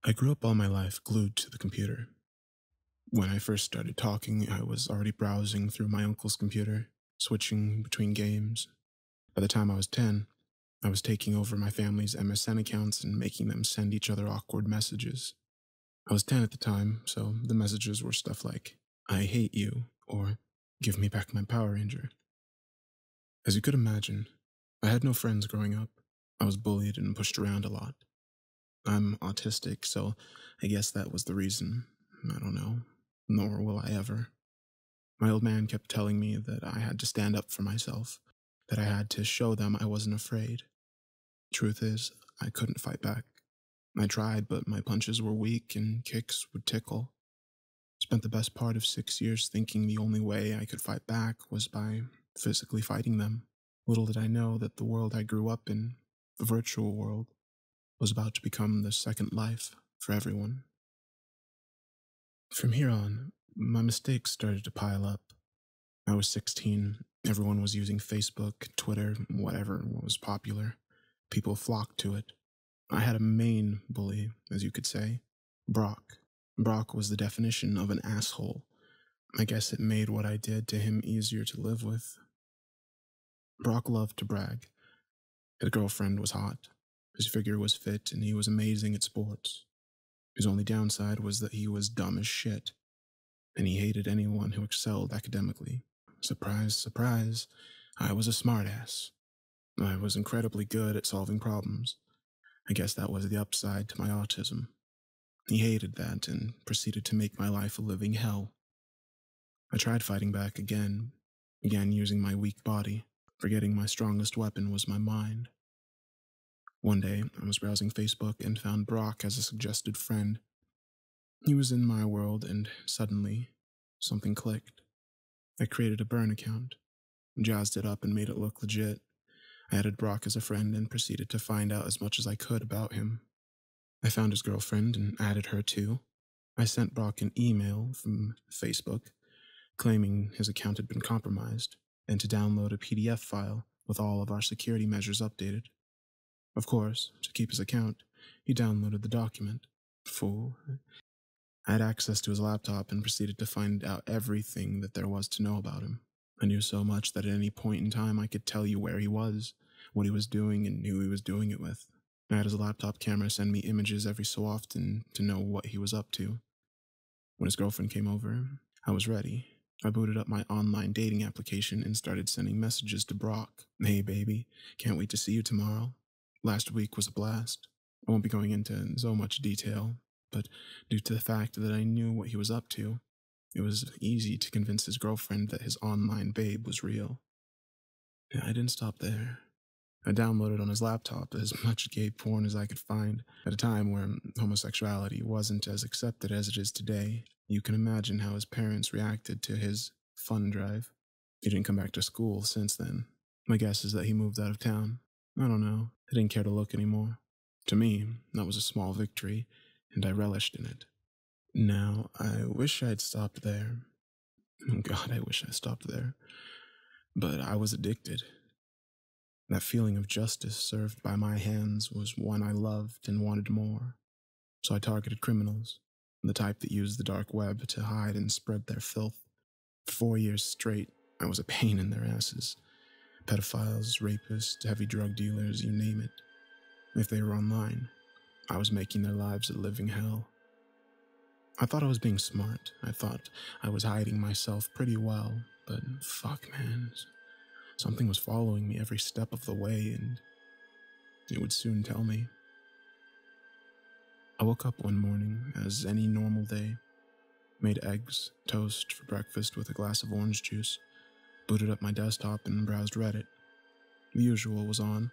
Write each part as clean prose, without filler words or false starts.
I grew up all my life glued to the computer. When I first started talking, I was already browsing through my uncle's computer, switching between games. By the time I was 10, I was taking over my family's MSN accounts and making them send each other awkward messages. I was 10 at the time, so the messages were stuff like, "I hate you," or "Give me back my Power Ranger." As you could imagine, I had no friends growing up. I was bullied and pushed around a lot. I'm autistic, so I guess that was the reason. I don't know. Nor will I ever. My old man kept telling me that I had to stand up for myself, that I had to show them I wasn't afraid. Truth is, I couldn't fight back. I tried, but my punches were weak and kicks would tickle. Spent the best part of 6 years thinking the only way I could fight back was by physically fighting them. Little did I know that the world I grew up in, the virtual world, was about to become the second life for everyone. From here on, my mistakes started to pile up. I was 16, everyone was using Facebook, Twitter, whatever was popular. People flocked to it. I had a main bully, as you could say, Brock. Brock was the definition of an asshole. I guess it made what I did to him easier to live with. Brock loved to brag. His girlfriend was hot. His figure was fit, and he was amazing at sports. His only downside was that he was dumb as shit, and he hated anyone who excelled academically. Surprise, surprise, I was a smartass. I was incredibly good at solving problems. I guess that was the upside to my autism. He hated that and proceeded to make my life a living hell. I tried fighting back again using my weak body, forgetting my strongest weapon was my mind. One day, I was browsing Facebook and found Brock as a suggested friend. He was in my world, and suddenly, something clicked. I created a burn account, jazzed it up and made it look legit. I added Brock as a friend and proceeded to find out as much as I could about him. I found his girlfriend and added her too. I sent Brock an email from Facebook claiming his account had been compromised and to download a PDF file with all of our security measures updated. Of course, to keep his account, he downloaded the document. Fool. I had access to his laptop and proceeded to find out everything that there was to know about him. I knew so much that at any point in time I could tell you where he was, what he was doing, and who he was doing it with. I had his laptop camera send me images every so often to know what he was up to. When his girlfriend came over, I was ready. I booted up my online dating application and started sending messages to Brock. "Hey baby, can't wait to see you tomorrow. Last week was a blast." I won't be going into so much detail, but due to the fact that I knew what he was up to, it was easy to convince his girlfriend that his online babe was real. I didn't stop there. I downloaded on his laptop as much gay porn as I could find at a time where homosexuality wasn't as accepted as it is today. You can imagine how his parents reacted to his fun drive. He didn't come back to school since then. My guess is that he moved out of town. I don't know. I didn't care to look anymore. To me, that was a small victory, and I relished in it. Now, I wish I'd stopped there. Oh God, I wish I stopped there. But I was addicted. That feeling of justice served by my hands was one I loved and wanted more. So I targeted criminals, the type that used the dark web to hide and spread their filth. For 4 years straight, I was a pain in their asses. Pedophiles, rapists, heavy drug dealers, you name it. If they were online, I was making their lives a living hell. I thought I was being smart. I thought I was hiding myself pretty well, but fuck, man. Something was following me every step of the way, and it would soon tell me. I woke up one morning, as any normal day, made eggs, toast for breakfast with a glass of orange juice, booted up my desktop and browsed Reddit. The usual was on.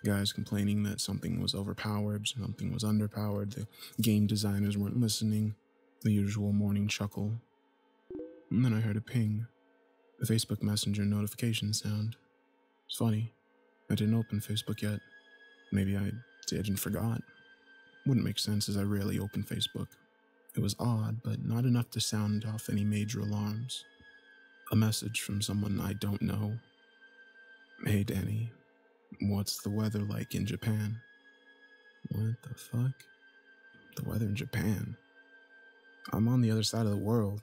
Guys complaining that something was overpowered, something was underpowered, the game designers weren't listening, the usual morning chuckle. And then I heard a ping. The Facebook Messenger notification sound. It's funny, I didn't open Facebook yet. Maybe I did and forgot. Wouldn't make sense as I rarely open Facebook. It was odd, but not enough to sound off any major alarms. A message from someone I don't know. "Hey Danny, what's the weather like in Japan?" What the fuck? The weather in Japan. I'm on the other side of the world.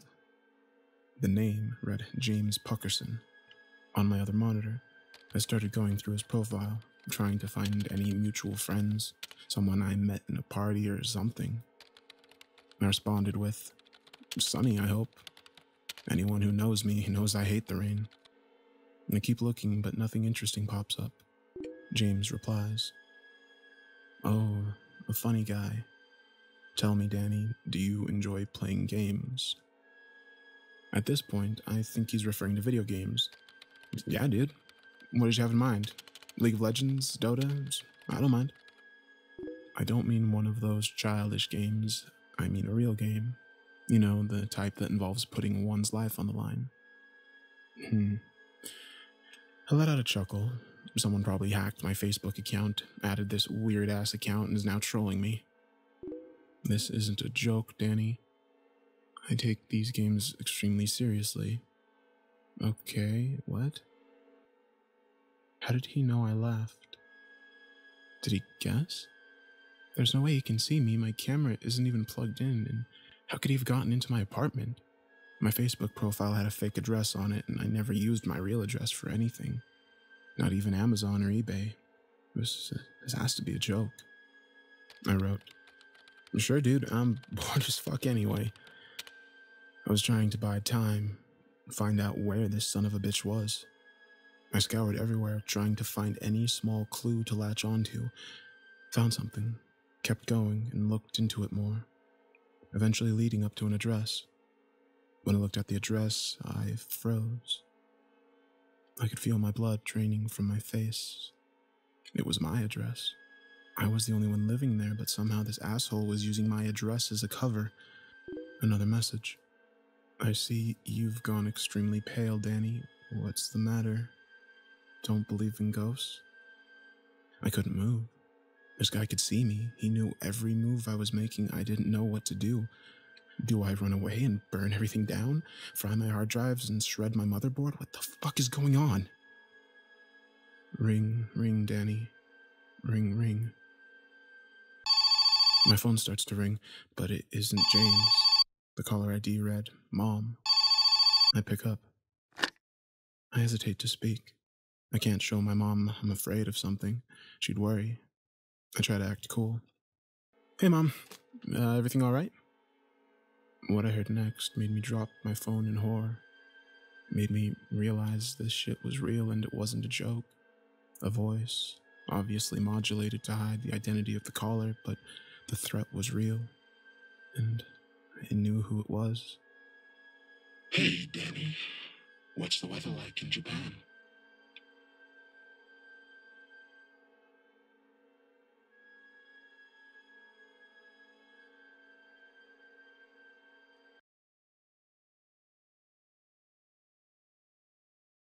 The name read James Puckerson. On my other monitor, I started going through his profile, trying to find any mutual friends, someone I met in a party or something. I responded with, "Sunny, I hope. Anyone who knows me knows I hate the rain." I keep looking, but nothing interesting pops up. James replies, "Oh, a funny guy. Tell me, Danny, do you enjoy playing games?" At this point, I think he's referring to video games. "Yeah, dude. What did you have in mind? League of Legends? Dota? I don't mind." "I don't mean one of those childish games. I mean a real game. You know, the type that involves putting one's life on the line." I let out a chuckle. Someone probably hacked my Facebook account, added this weird-ass account, and is now trolling me. "This isn't a joke, Danny. I take these games extremely seriously." "Okay, what?" How did he know I left? Did he guess? There's no way he can see me. My camera isn't even plugged in, and how could he have gotten into my apartment? My Facebook profile had a fake address on it, and I never used my real address for anything. Not even Amazon or eBay. This has to be a joke. I wrote, "Sure, dude, I'm bored as fuck anyway." I was trying to buy time, find out where this son of a bitch was. I scoured everywhere, trying to find any small clue to latch onto. Found something, kept going, and looked into it more, eventually leading up to an address. When I looked at the address, I froze. I could feel my blood draining from my face. It was my address. I was the only one living there, but somehow this asshole was using my address as a cover. Another message. "I see you've gone extremely pale, Danny. What's the matter? Don't believe in ghosts?" I couldn't move. This guy could see me. He knew every move I was making. I didn't know what to do. Do I run away and burn everything down? Fry my hard drives and shred my motherboard? What the fuck is going on? Ring, ring, Danny. Ring, ring. My phone starts to ring, but it isn't James. The caller ID read, "Mom." I pick up. I hesitate to speak. I can't show my mom I'm afraid of something. She'd worry. I try to act cool. "Hey, Mom. Everything all right?" What I heard next made me drop my phone in horror. It made me realize this shit was real and it wasn't a joke. A voice, obviously modulated to hide the identity of the caller, but the threat was real. And I knew who it was. "Hey, Danny. What's the weather like in Japan?"